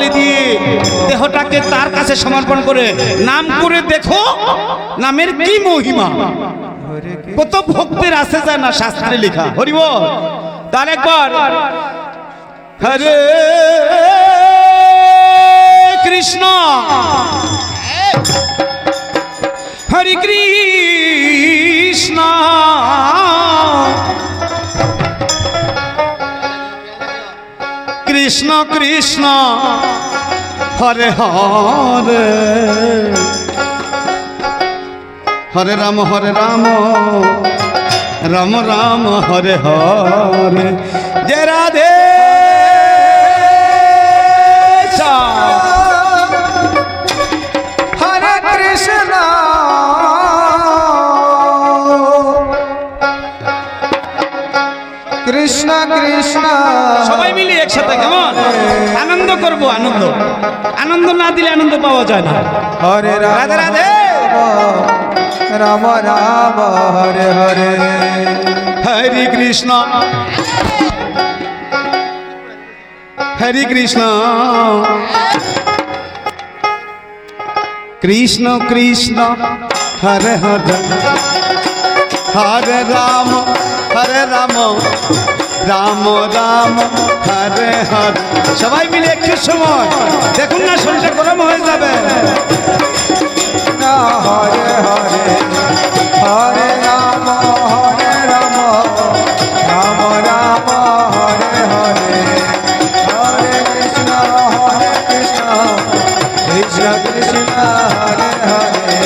ভক্তি দিয়ে দেহটাকে তার কাছে সমর্পণ করে নাম করে দেখো নামের কি মহিমা। কত ভক্তের আছে যায় না শাস্ত্রে লেখা। হরি বল। তার একবার হরে কৃষ্ণ হরে কৃষ্ণ কৃষ্ণ কৃষ্ণ হরে হরে হরে রাম রাম রাম হরে হরে। জয় রাধে হরে কৃষ্ণ কৃষ্ণ কৃষ্ণ। সবাই মিলে একসাথে কেমন আনন্দ করব। আনন্দ না দিলে আনন্দ পাওয়া যায় না। হরে রাধে রাধে রাম রাম হরে হরে। হরে কৃষ্ণ হরে কৃষ্ণ কৃষ্ণ কৃষ্ণ হরে হরে হরে রাম রাম রাম হরে হরে। সবাই মিলে একটু সময় দেখুন না, শরীরটা গরম হয়ে যাবে। হরে হরে হরে রাম রাম রাম হরে হরে। হরে কৃষ্ণ কৃষ্ণ কৃষ্ণ হরে হরে।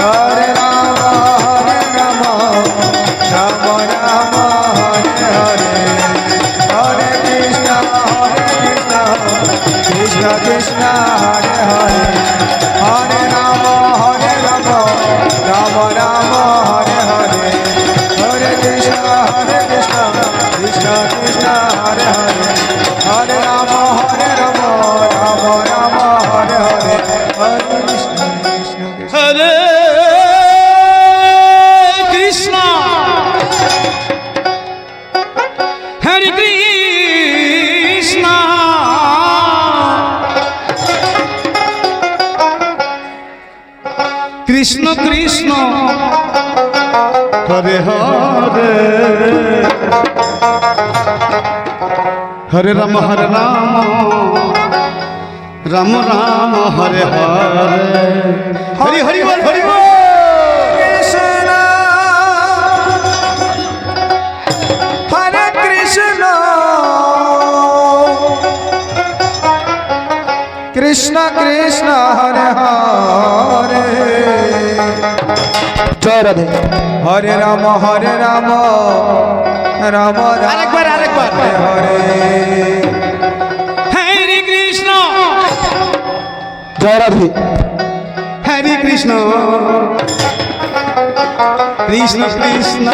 হরে রাম রাম রাম হরে হরে। হরে কৃষ্ণ কৃষ্ণ কৃষ্ণ হরে হরে। হরে রাম রাম রাম হরে হরে। হরে কৃষ্ণ কৃষ্ণ কৃষ্ণ হরে হরে। হরে রাম রাম রাম হরে হরে। হরে কৃষ্ণ কৃষ্ণ কৃষ্ণ হরে কৃষ্ণ হরে কৃষ্ণ কৃষ্ণ কৃষ্ণ হরে হরে হরে রাম রাম রাম হরে হরে। হরি হরি বল হরি বল। কৃষ্ণ হরে কৃষ্ণ কৃষ্ণ কৃষ্ণ হরে হরে। জয় রাধে। হরে রাম রাম আরেকবার হরে হরে। হরে কৃষ্ণ জয় রাধে। হরে কৃষ্ণ কৃষ্ণ কৃষ্ণ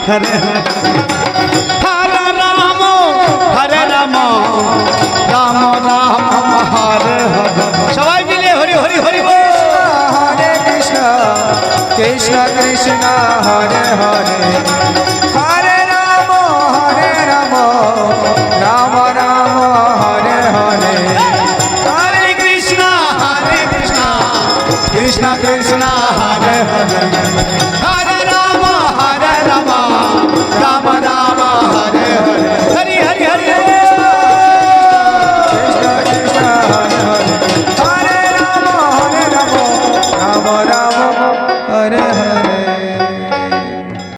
হরে হরে হরে রাম রাম রাম হরে হরে। সবাই মিলে হরি হরি হরি বল। হরে কৃষ্ণ কৃষ্ণ কৃষ্ণ হরে হরে। হরে রাম রাম রাম হরে হরে। হরে কৃষ্ণ কৃষ্ণ কৃষ্ণ হরে হরে হরে রাম রাম রাম হরে হরে। হরি হরি হরি কৃষ্ণ কৃষ্ণ হরে হরে। হরে রাম রাম রাম হরে হরে।